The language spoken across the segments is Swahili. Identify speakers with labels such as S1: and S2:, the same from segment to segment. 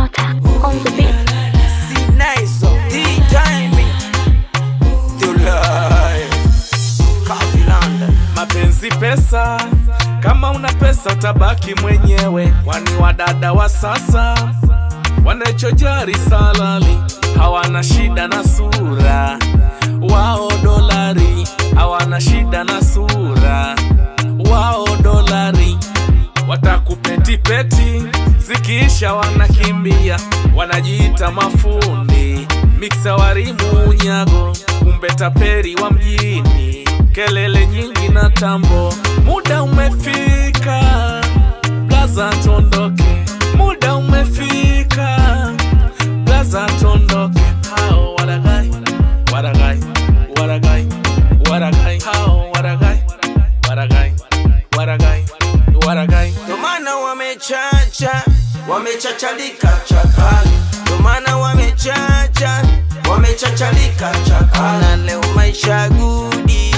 S1: Nyota on the beat.
S2: See nice of the timing. Tulai Kavilanda.
S3: Mapenzi pesa, kama una pesa utabaki mwenyewe. Kwani wadada wa sasa wanachojari salali, hawana shida na sura. Wao dolari, hawana shida na sura. Wao dolari, watakupeti peti, zikiisha wanakimbia. Wanajiita mafundi, mixa warimu unyago, kumbe taperi wa mjini. Kelele nyingi na tambo, muda umefika, blaza tondoke. Muda umefika, blaza tondoke. Hao waragai, waragai, waragai, waragai. Hao waragai, waragai, waragai, waragai.
S2: Ndo maana wamechacha, wamechachalika chakali. Ndo maana wamechacha, wamechachalika chakali. Na leo maisha gudi,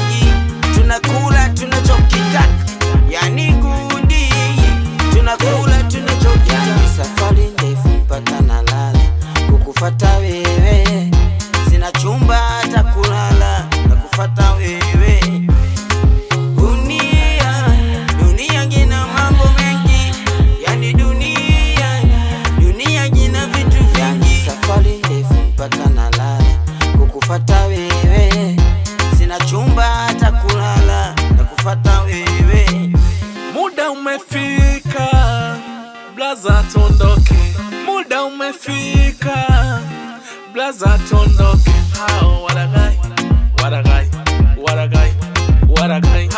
S2: tunakula tunachokitaka. Yani gudi, tunakula tunachokitaka. Yani safari ndefu mpaka nalala, kukufata wewe. Sina chumba hata kulala, nakufata wewe. Dunia gina mambo mengi, yani dunia gina vitu vingi. Safari ndefu mpaka nalala, kukufata wewe. Sina chumba hata kulala, nakufata wewe.
S3: Muda umefika, blaza tondoke. Muda umefika, blaza tondoke. Hao waragai, waragai, waragai, waragai.